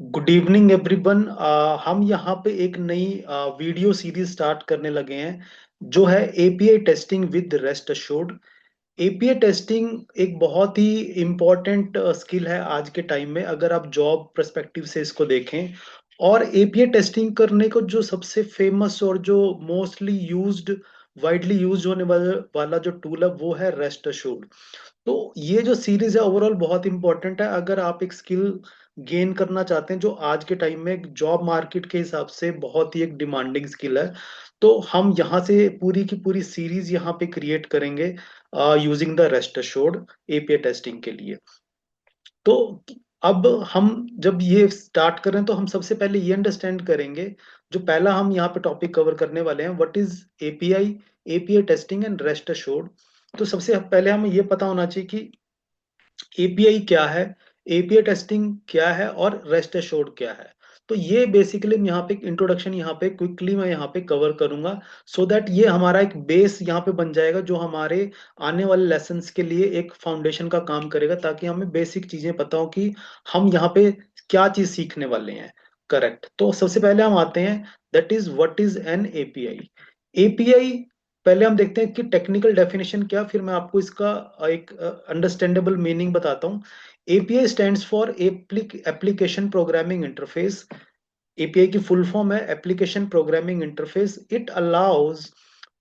Good evening everyone. हम यहाँ पे एक नई वीडियो सीरीज स्टार्ट करने लगे हैं जो है API testing with rest assured. API testing एक बहुत ही इम्पोर्टेंट स्किल है आज के टाइम में, अगर आप जॉब पर्सपेक्टिव से इसको देखें। और एपीआई टेस्टिंग करने को जो सबसे फेमस और जो मोस्टली यूज्ड वाइडली यूज होने वाला जो टूल है वो है रेस्ट अश्योर्ड। तो ये जो सीरीज है ओवरऑल बहुत इंपॉर्टेंट है अगर आप एक स्किल गेन करना चाहते हैं जो आज के टाइम में जॉब मार्केट के हिसाब से बहुत ही एक डिमांडिंग स्किल है। तो हम यहाँ से पूरी की पूरी सीरीज यहाँ पे क्रिएट करेंगे using the rest assured API testing के लिए। तो अब हम जब ये स्टार्ट करें तो हम सबसे पहले ये अंडरस्टैंड करेंगे। जो पहला हम यहाँ पे टॉपिक कवर करने वाले हैं, what is API, API testing and rest assured. तो सबसे पहले हमें ये पता होना चाहिए कि एपीआई क्या है, एपीआई टेस्टिंग क्या है और रेस्ट एश्योर्ड क्या है। तो ये बेसिकली यहाँ पे इंट्रोडक्शन यहाँ पे क्विकली मैं यहाँ पे कवर करूंगा, सो दैट ये हमारा एक बेस यहाँ पे बन जाएगा जो हमारे आने वाले लेसन्स के लिए एक फाउंडेशन का काम करेगा, ताकि हमें बेसिक चीजें पता हो कि हम यहाँ पे क्या चीज सीखने वाले हैं। करेक्ट। तो सबसे पहले हम आते हैं, that is what is an API. API पहले हम देखते हैं कि टेक्निकल डेफिनेशन क्या, फिर मैं आपको इसका एक अंडरस्टैंडेबल मीनिंग बताता हूँ। API stands for application programming interface. API की फुल फॉर्म है application programming interface. It allows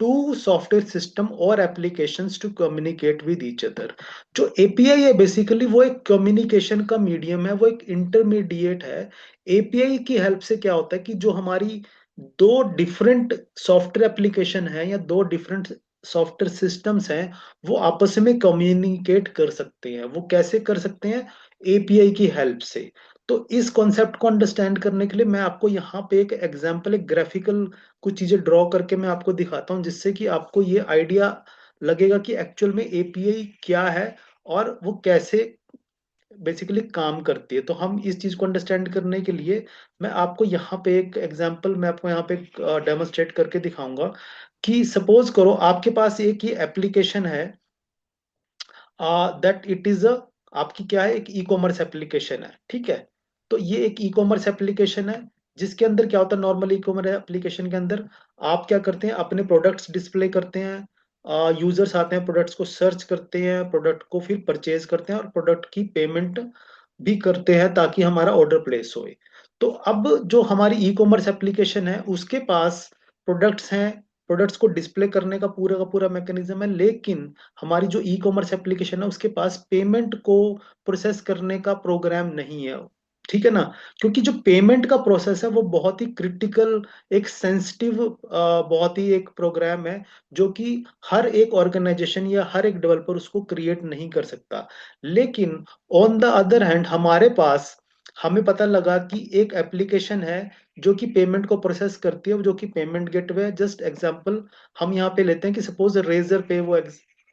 to software system और applications to communicate with each other. जो एपीआई है बेसिकली वो एक कम्युनिकेशन का मीडियम है, वो एक इंटरमीडिएट है। एपीआई की हेल्प से क्या होता है कि जो हमारी दो डिफरेंट सॉफ्टवेयर एप्लीकेशन है या दो डिफरेंट सॉफ्टवेयर सिस्टम्स हैं, वो आपस में कम्युनिकेट कर सकते हैं। वो कैसे कर सकते हैं? एपीआई की हेल्प से। तो इस कॉन्सेप्ट को अंडरस्टैंड करने के लिए मैं आपको यहाँ पे एक एग्जांपल, एक ग्राफिकल कुछ चीजें ड्रॉ करके मैं आपको दिखाता हूँ, जिससे कि आपको ये आइडिया लगेगा कि एक्चुअल में एपीआई क्या है और वो कैसे बेसिकली काम करती है। तो हम इस चीज को अंडरस्टैंड करने के लिए मैं आपको यहाँ पे एक एग्जांपल, मैं आपको यहाँ पे डेमोन्स्ट्रेट करके दिखाऊंगा कि सपोज करो आपके पास एक ये एप्लीकेशन है, दैट इट इज अ, आपकी क्या है, एक ई कॉमर्स एप्लीकेशन है। ठीक है। तो ये एक ई कॉमर्स एप्लीकेशन है जिसके अंदर क्या होता है, नॉर्मल ई कॉमर्स एप्लीकेशन के अंदर आप क्या करते हैं, अपने प्रोडक्ट्स डिस्प्ले करते हैं। यूजर्स आते हैं, प्रोडक्ट्स को सर्च करते हैं, प्रोडक्ट को फिर परचेज करते हैं और प्रोडक्ट की पेमेंट भी करते हैं ताकि हमारा ऑर्डर प्लेस होए। तो अब जो हमारी ई कॉमर्स एप्लीकेशन है उसके पास प्रोडक्ट्स हैं, प्रोडक्ट्स को डिस्प्ले करने का पूरा मैकेनिज्म है, लेकिन हमारी जो ई कॉमर्स एप्लीकेशन है उसके पास पेमेंट को प्रोसेस करने का प्रोग्राम नहीं है। ठीक है ना? क्योंकि जो पेमेंट का प्रोसेस है वो बहुत ही क्रिटिकल, एक सेंसिटिव, बहुत ही एक प्रोग्राम है जो कि हर एक ऑर्गेनाइजेशन या हर एक डेवलपर उसको क्रिएट नहीं कर सकता। लेकिन ऑन द अदर हैंड हमारे पास, हमें पता लगा कि एक एप्लीकेशन है जो कि पेमेंट को प्रोसेस करती है, जो कि पेमेंट गेटवे है। जस्ट एग्जांपल हम यहाँ पे लेते हैं कि सपोज रेजर पे वो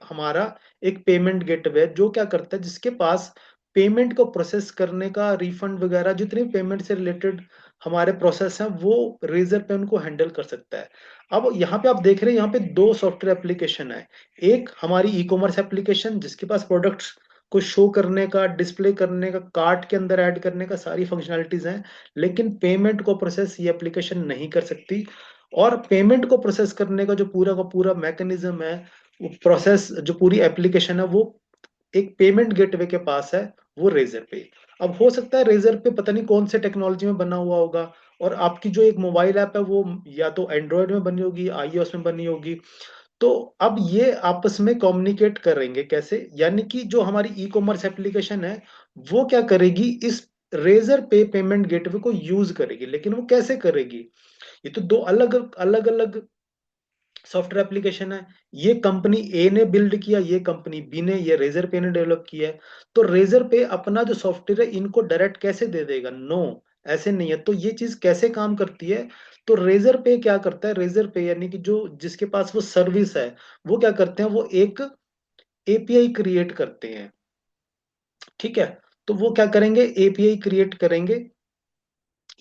हमारा एक पेमेंट गेटवे है जो क्या करता है, जिसके पास पेमेंट को प्रोसेस करने का, रिफंड वगैरह जितने पेमेंट से रिलेटेड हमारे प्रोसेस हैं वो रेजर पे उनको हैंडल कर सकता है। अब यहाँ पे आप देख रहे हैं, यहाँ पे दो सॉफ्टवेयर एप्लीकेशन है। एक हमारी ई कॉमर्स एप्लीकेशन जिसके पास प्रोडक्ट्स को शो करने का, डिस्प्ले करने का, कार्ट के अंदर ऐड करने का सारी फंक्शनैलिटीज हैं, लेकिन पेमेंट को प्रोसेस ये एप्लीकेशन नहीं कर सकती। और पेमेंट को प्रोसेस करने का पूरा मैकेनिज्म है, वो प्रोसेस जो पूरी एप्लीकेशन है वो एक पेमेंट गेटवे के पास है, वो रेजर पे। अब हो सकता है रेजर पे पता नहीं कौन से टेक्नोलॉजी में बना हुआ होगा, और आपकी जो एक मोबाइल ऐप है वो या तो एंड्रॉयड में बनी होगी, आईओएस में बनी होगी। तो अब ये आपस में कम्युनिकेट करेंगे कैसे, यानी कि जो हमारी ई कॉमर्स एप्लीकेशन है वो क्या करेगी, इस रेजर पे पेमेंट गेटवे को यूज करेगी। लेकिन वो कैसे करेगी? ये तो दो अलग अलग अलग सॉफ्टवेयर एप्लीकेशन है। ये कंपनी ए ने बिल्ड किया, ये कंपनी बी ने, ये रेजर पे ने डेवलप किया है। तो रेजर पे अपना जो सॉफ्टवेयर है इनको डायरेक्ट कैसे दे देगा? नो, ऐसे नहीं है। तो ये चीज कैसे काम करती है? तो रेजर पे क्या करता है, रेजर पे यानी कि जो जिसके पास वो सर्विस है, वो क्या करते हैं, वो एक एपीआई क्रिएट करते हैं। ठीक है। तो वो क्या करेंगे, एपीआई क्रिएट करेंगे।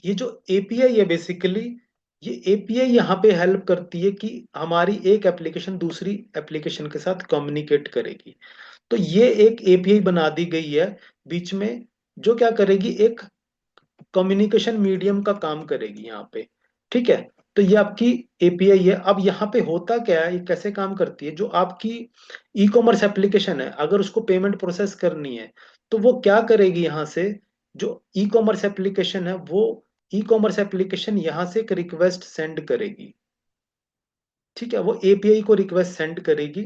ये जो एपीआई है बेसिकली, ये एपीआई यहाँ पे हेल्प करती है कि हमारी एक एप्लीकेशन दूसरी एप्लीकेशन के साथ कम्युनिकेट करेगी। तो ये एक एपीआई बना दी गई है बीच में, जो क्या करेगी, एक कम्युनिकेशन मीडियम का काम करेगी यहाँ पे। ठीक है, तो ये आपकी एपीआई है। अब यहाँ पे होता क्या है, ये कैसे काम करती है, जो आपकी ई कॉमर्स एप्लीकेशन है, अगर उसको पेमेंट प्रोसेस करनी है तो वो क्या करेगी, यहाँ से जो ई कॉमर्स एप्लीकेशन है, वो ई कॉमर्स एप्लीकेशन यहाँ से एक रिक्वेस्ट सेंड करेगी। ठीक है, वो एपीआई को रिक्वेस्ट सेंड करेगी,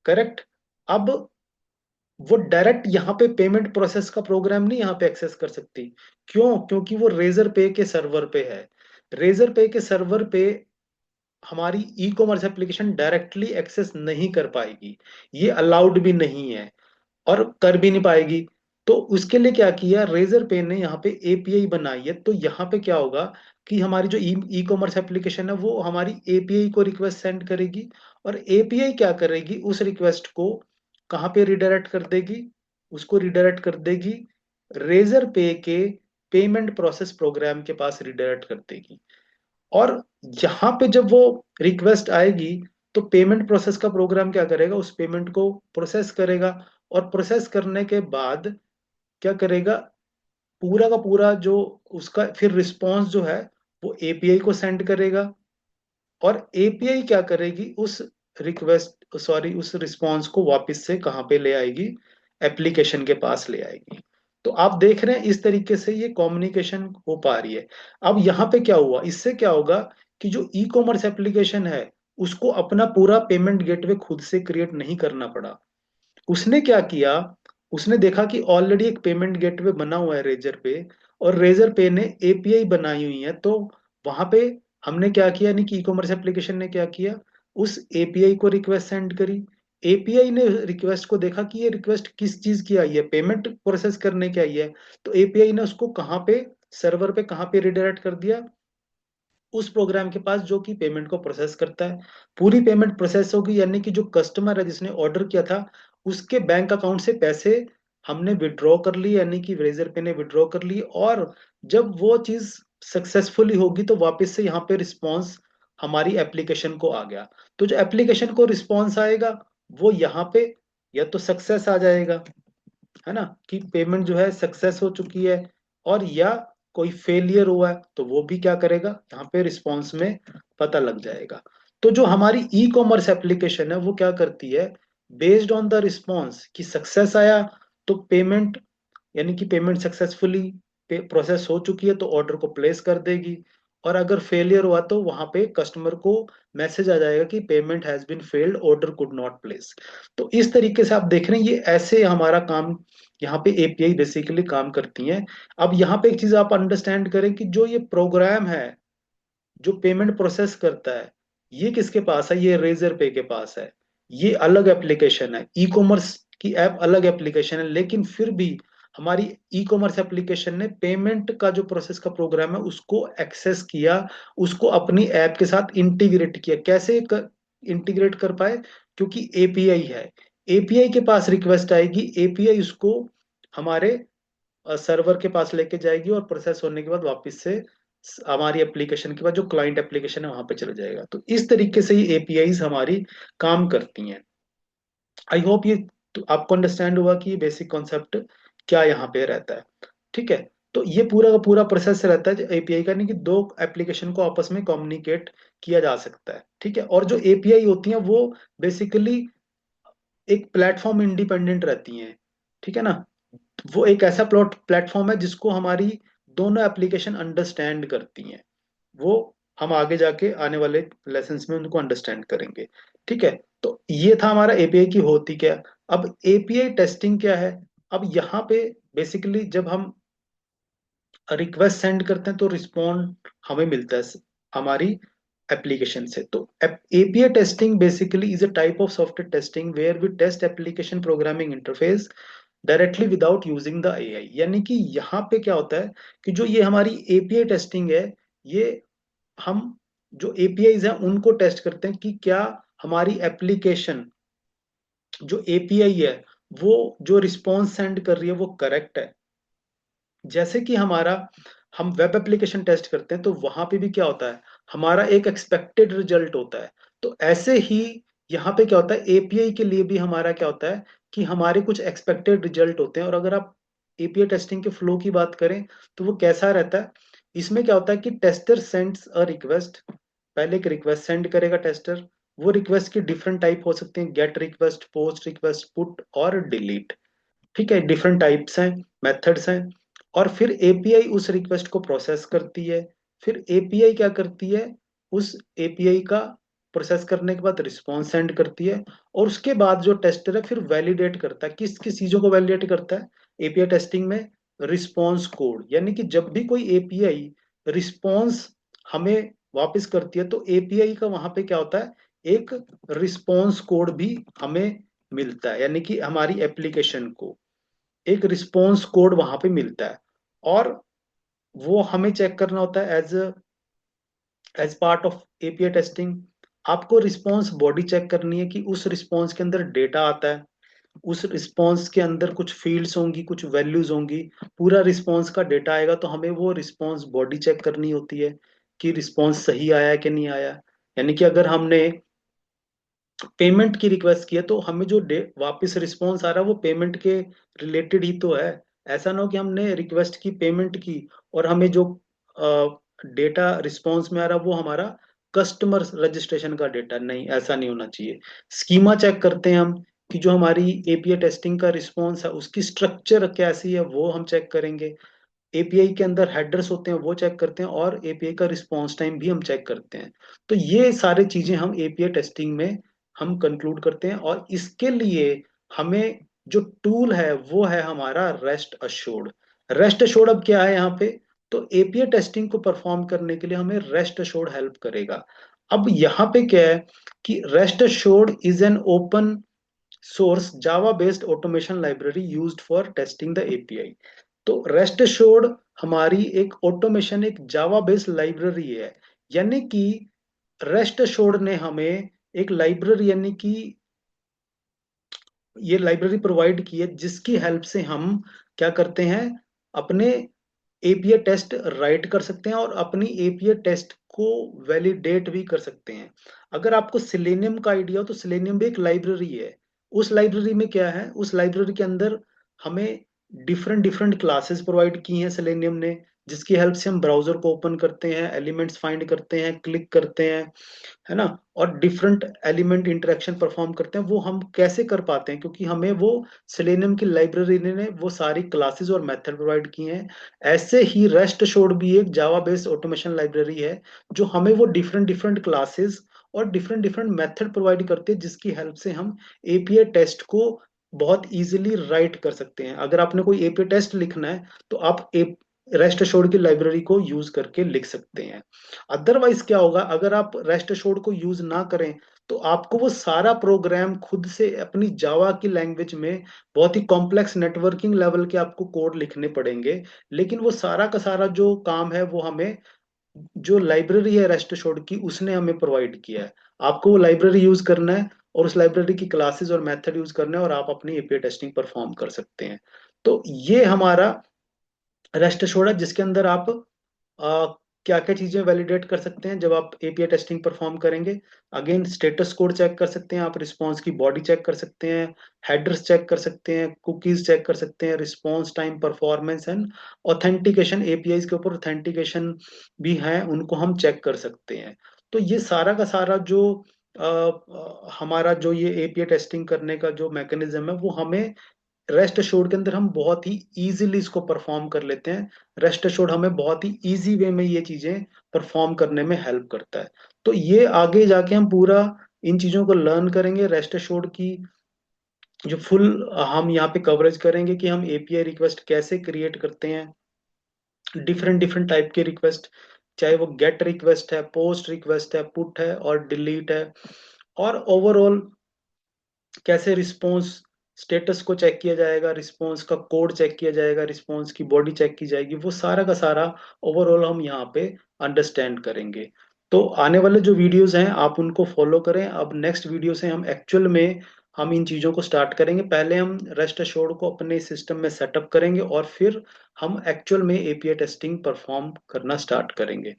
करेक्ट। अब वो डायरेक्ट यहाँ पे पेमेंट प्रोसेस का प्रोग्राम नहीं यहाँ पे एक्सेस कर सकती। क्यों? क्योंकि वो रेजर पे के सर्वर पे है। रेजर पे के सर्वर पे हमारी e commerce application directly access नहीं कर पाएगी, ये अलाउड भी नहीं है और कर भी नहीं पाएगी। तो उसके लिए क्या किया, रेजर पे ने यहाँ पे एपीआई बनाई है। तो यहाँ पे क्या होगा कि हमारी जो ई कॉमर्स एप्लीकेशन है वो हमारी एपीआई को रिक्वेस्ट सेंड करेगी, और एपीआई क्या करेगी, उस रिक्वेस्ट को कहाँ पे रिडायरेक्ट कर देगी, उसको रिडायरेक्ट कर देगी रेजर पे के पेमेंट प्रोसेस प्रोग्राम के पास रिडायरेक्ट कर देगी। और यहाँ पे जब वो रिक्वेस्ट आएगी तो पेमेंट प्रोसेस का प्रोग्राम क्या करेगा, उस पेमेंट को प्रोसेस करेगा, और प्रोसेस करने के बाद क्या करेगा, पूरा का पूरा जो उसका फिर रिस्पॉन्स जो है वो एपीआई को सेंड करेगा, और एपीआई क्या करेगी, उस रिक्वेस्ट सॉरी उस रिस्पॉन्स को वापस से कहाँ पे ले आएगी, एप्लीकेशन के पास ले आएगी। तो आप देख रहे हैं इस तरीके से ये कम्युनिकेशन हो पा रही है। अब यहाँ पे क्या हुआ, इससे क्या होगा कि जो ई कॉमर्स एप्लीकेशन है उसको अपना पूरा पेमेंट गेटवे खुद से क्रिएट नहीं करना पड़ा। उसने क्या किया, उसने देखा कि ऑलरेडी एक पेमेंट गेटवे बना हुआ है रेजर पे, और रेजर पे ने एपीआई बनाई हुई है। तो वहां पे हमने क्या किया, यानी कि ई कॉमर्स एप्लीकेशन ने क्या किया, उस एपीआई को रिक्वेस्ट सेंड करी। एपीआई ने रिक्वेस्ट को देखा कि ये रिक्वेस्ट किस चीज की आई है, पेमेंट प्रोसेस करने की आई है। तो एपीआई ने उसको कहाँ पे, सर्वर पे कहाँ पे रिडायरेक्ट कर दिया, उस प्रोग्राम के पास जो कि पेमेंट को प्रोसेस करता है। पूरी पेमेंट प्रोसेस होगी, यानी कि जो कस्टमर है जिसने ऑर्डर किया था उसके बैंक अकाउंट से पैसे हमने विड्रॉ कर लिए, यानी कि रेजर पे ने विड्रॉ कर लिए। और जब वो चीज सक्सेसफुली होगी तो वापस से यहाँ पे रिस्पॉन्स हमारी एप्लीकेशन को आ गया। तो जो एप्लीकेशन को रिस्पॉन्स आएगा वो यहाँ पे या तो सक्सेस आ जाएगा, है ना, कि पेमेंट जो है सक्सेस हो चुकी है, और या कोई फेलियर हुआ है तो वो भी क्या करेगा, यहाँ पे रिस्पॉन्स में पता लग जाएगा। तो जो हमारी ई कॉमर्स एप्लीकेशन है वो क्या करती है, बेस्ड ऑन द रिस्पॉन्स कि सक्सेस आया तो पेमेंट, यानी कि पेमेंट सक्सेसफुली प्रोसेस हो चुकी है तो ऑर्डर को प्लेस कर देगी। और अगर फेलियर हुआ तो वहां पे कस्टमर को मैसेज आ जाएगा कि payment has been failed, order could not place. तो इस तरीके से आप देख रहे हैं ये ऐसे हमारा काम यहाँ पे एपीआई बेसिकली काम करती हैं। अब यहाँ पे एक चीज आप अंडरस्टैंड करें कि जो ये प्रोग्राम है जो पेमेंट प्रोसेस करता है, ये किसके पास है, ये रेजर पे के पास है। ये अलग एप्लीकेशन है, ई कॉमर्स की ऐप अलग एप्लीकेशन है, लेकिन फिर भी हमारी ई कॉमर्स एप्लीकेशन ने पेमेंट का जो प्रोसेस का प्रोग्राम है उसको एक्सेस किया, उसको अपनी ऐप के साथ इंटीग्रेट किया। कैसे इंटीग्रेट कर पाए, क्योंकि एपीआई है, एपीआई के पास रिक्वेस्ट आएगी, एपीआई उसको हमारे सर्वर के पास लेके जाएगी, और प्रोसेस होने के बाद वापस से हमारी एप्लीकेशन के बाद जो क्लाइंट एप्लीकेशन है वहां पे चला जाएगा। तो इस तरीके से ये एपीआईज हमारी काम करती हैं। आई होप ये तो आपको अंडरस्टैंड हुआ कि ये बेसिक कॉन्सेप्ट क्या यहाँ पे रहता है। ठीक है, तो ये पूरा का पूरा प्रोसेस रहता है एपीआई का, नहीं कि दो एप्लीकेशन को आपस में कम्युनिकेट किया जा सकता है। ठीक है, और जो एपीआई होती हैं वो बेसिकली एक प्लेटफॉर्म इंडिपेंडेंट रहती हैं। ठीक है ना, वो एक ऐसा प्लेटफॉर्म है जिसको हमारी दोनों एप्लीकेशन अंडरस्टैंड करती हैं। वो हम आगे जाके आने वाले लेसन्स में उनको अंडरस्टैंड करेंगे। ठीक है, तो ये था हमारा एपीआई की होती क्या। अब एपीआई टेस्टिंग क्या है, अब यहाँ पे बेसिकली जब हम रिक्वेस्ट सेंड करते हैं तो रिस्पॉन्ड हमें मिलता है हमारी एप्लीकेशन से। तो API testing basically is a type of software testing where we test application programming interface directly without using the AI. यानी कि यहाँ पे क्या होता है कि जो ये हमारी एपीआई टेस्टिंग है, ये हम जो एपीआईज हैं उनको टेस्ट करते हैं कि क्या हमारी एप्लीकेशन जो एपीआई है वो जो रिस्पॉन्स सेंड कर रही है वो करेक्ट है। जैसे कि हमारा हम वेब एप्लीकेशन टेस्ट करते हैं तो वहां पे भी क्या होता है, हमारा एक एक्सपेक्टेड रिजल्ट होता है। तो ऐसे ही यहाँ पे क्या होता है, एपीआई के लिए भी हमारा क्या होता है कि हमारे कुछ एक्सपेक्टेड रिजल्ट होते हैं। और अगर आप एपीआई टेस्टिंग के फ्लो की बात करें तो वो कैसा रहता है, इसमें क्या होता है कि टेस्टर सेंड्स अ रिक्वेस्ट, पहले एक रिक्वेस्ट सेंड करेगा टेस्टर, वो रिक्वेस्ट की डिफरेंट टाइप हो सकते हैं, gate request, post request, put और डिलीट, ठीक है, डिफरेंट टाइप्स हैं, मेथड्स हैं। और फिर एपीआई उस रिक्वेस्ट को प्रोसेस करती है, फिर एपीआई क्या करती है, उस एपीआई का प्रोसेस करने के बाद रिस्पॉन्स सेंड करती है, और उसके बाद जो टेस्टर है फिर वैलिडेट करता है, किस किस चीजों को वैलिडेट करता है एपीआई टेस्टिंग में, रिस्पॉन्स कोड, यानी कि जब भी कोई एपीआई रिस्पॉन्स हमें वापस करती है तो एपीआई का वहां पे क्या होता है, एक रिस्पॉन्स कोड भी हमें मिलता है, यानी कि हमारी एप्लीकेशन को एक रिस्पॉन्स कोड वहां पे मिलता है, और वो हमें चेक करना होता है as part of API testing. आपको रिस्पॉन्स बॉडी चेक करनी है कि उस रिस्पॉन्स के अंदर डेटा आता है, उस रिस्पॉन्स के अंदर कुछ फील्ड्स होंगी, कुछ वैल्यूज होंगी, पूरा रिस्पॉन्स का डेटा आएगा, तो हमें वो रिस्पॉन्स बॉडी चेक करनी होती है कि रिस्पॉन्स सही आया है कि नहीं आया। यानी कि अगर हमने पेमेंट की रिक्वेस्ट की है तो हमें जो वापस रिस्पॉन्स आ रहा है वो पेमेंट के रिलेटेड ही तो है। ऐसा ना हो कि हमने रिक्वेस्ट की, पेमेंट की, और हमें जो डेटा रिस्पॉन्स में आ रहा है वो हमारा कस्टमर रजिस्ट्रेशन का डेटा, नहीं, ऐसा नहीं होना चाहिए। स्कीमा चेक करते हैं हम कि जो हमारी एपीआई टेस्टिंग का रिस्पॉन्स है उसकी स्ट्रक्चर कैसी है, वो हम चेक करेंगे। एपीआई के अंदर हेडर्स होते हैं वो चेक करते हैं, और एपीआई का रिस्पॉन्स टाइम भी हम चेक करते हैं। तो ये सारी चीजें हम एपीआई टेस्टिंग में हम कंक्लूड करते हैं, और इसके लिए हमें जो टूल है वो है हमारा रेस्ट अश्योर्ड। रेस्ट अश्योर्ड अब क्या है यहाँ पे, तो एपीआई टेस्टिंग को परफॉर्म करने के लिए हमें रेस्ट अश्योर्ड हेल्प करेगा। अब यहाँ पे क्या है कि rest assured is an open source Java based automation library used for testing the API. तो रेस्ट एश्योर्ड हमारी एक ऑटोमेशन, एक जावा बेस्ड लाइब्रेरी है, यानी कि रेस्ट एश्योर्ड ने हमें एक लाइब्रेरी, यानी कि ये लाइब्रेरी प्रोवाइड की है जिसकी हेल्प से हम क्या करते हैं, अपने एपीआई टेस्ट राइट कर सकते हैं और अपनी एपीआई टेस्ट को वैलिडेट भी कर सकते हैं। अगर आपको सिलेनियम का आइडिया हो तो सिलेनियम भी एक लाइब्रेरी है। उस लाइब्रेरी में क्या है, उस लाइब्रेरी के अंदर हमें डिफरेंट डिफरेंट क्लासेस प्रोवाइड की हैं सिलेनियम ने, जिसकी हेल्प से हम ब्राउजर को ओपन करते हैं, एलिमेंट्स फाइंड करते हैं, क्लिक करते हैं, है ना, और डिफरेंट एलिमेंट इंटरेक्शन परफॉर्म करते हैं। वो हम कैसे कर पाते हैं, क्योंकि हमें वो सेलेनियम की लाइब्रेरी ने वो सारी क्लासेस और मेथड प्रोवाइड किए हैं। ऐसे ही रेस्ट अश्योर्ड भी एक जावा बेस्ड ऑटोमेशन लाइब्रेरी है जो हमें वो डिफरेंट डिफरेंट क्लासेस और डिफरेंट डिफरेंट मेथड प्रोवाइड करती है, जिसकी हेल्प से हम एपीआई टेस्ट को बहुत इजीली राइट कर सकते हैं। अगर आपने कोई एपीआई टेस्ट लिखना है तो आप रेस्ट अश्योर्ड की लाइब्रेरी को यूज करके लिख सकते हैं। अदरवाइज क्या होगा, अगर आप रेस्ट अश्योर्ड को यूज ना करें तो आपको वो सारा प्रोग्राम खुद से अपनी जावा की लैंग्वेज में बहुत ही कॉम्प्लेक्स नेटवर्किंग लेवल के आपको कोड लिखने पड़ेंगे, लेकिन वो सारा का सारा जो काम है वो हमें जो लाइब्रेरी है रेस्ट अश्योर्ड की उसने हमें प्रोवाइड किया है। आपको वो लाइब्रेरी यूज करना है और उस लाइब्रेरी की क्लासेस और मेथड यूज करना है, और आप अपनी एपीआई टेस्टिंग परफॉर्म कर सकते हैं। तो ये हमारा रेस्ट एश्योर्ड है जिसके अंदर आप क्या क्या चीजें वैलिडेट कर सकते हैं जब आप एपीआई टेस्टिंग परफॉर्म करेंगे। अगेन स्टेटस कोड चेक कर सकते हैं आप, रिस्पांस की बॉडी चेक कर सकते हैं, हेडर्स चेक कर सकते हैं, कुकीज चेक कर सकते हैं, response time, performance and authentication, API के ऊपर ऑथेंटिकेशन भी है उनको हम चेक कर सकते हैं। तो ये सारा का सारा जो हमारा जो ये एपीआई टेस्टिंग करने का जो मैकेनिज्म है वो हमें रेस्ट अश्योर्ड के अंदर हम बहुत ही इजीली इसको परफॉर्म कर लेते हैं। रेस्ट अश्योर्ड हमें बहुत ही इजी वे में ये चीजें परफॉर्म करने में हेल्प करता है। तो ये आगे जाके हम पूरा इन चीजों को लर्न करेंगे, रेस्ट अश्योर्ड की जो फुल हम यहाँ पे कवरेज करेंगे कि हम एपीआई रिक्वेस्ट कैसे क्रिएट करते हैं, डिफरेंट डिफरेंट टाइप के रिक्वेस्ट, चाहे वो गेट रिक्वेस्ट है, पोस्ट रिक्वेस्ट है, पुट है और डिलीट है, और ओवरऑल कैसे रिस्पॉन्स स्टेटस को चेक किया जाएगा, रिस्पॉन्स का कोड चेक किया जाएगा, रिस्पॉन्स की बॉडी चेक की जाएगी, वो सारा का सारा ओवरऑल हम यहाँ पे अंडरस्टैंड करेंगे। तो आने वाले जो वीडियोस हैं आप उनको फॉलो करें। अब नेक्स्ट वीडियो से हम एक्चुअल में हम इन चीज़ों को स्टार्ट करेंगे। पहले हम रेस्ट एश्योर्ड को अपने सिस्टम में सेटअप करेंगे और फिर हम एक्चुअल में एपीआई टेस्टिंग परफॉर्म करना स्टार्ट करेंगे।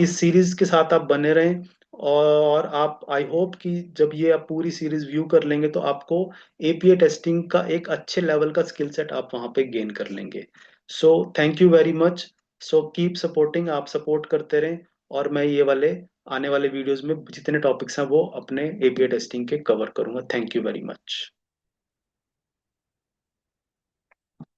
इस सीरीज के साथ आप बने रहें। और आप आई होप कि जब ये आप पूरी सीरीज व्यू कर लेंगे तो आपको एपीआई टेस्टिंग का एक अच्छे लेवल का स्किल सेट आप वहां पे गेन कर लेंगे। So thank you very much. So keep supporting, आप सपोर्ट करते रहें, और मैं ये वाले आने वाले वीडियोस में जितने टॉपिक्स हैं वो अपने एपीआई टेस्टिंग के कवर करूंगा। Thank you very much.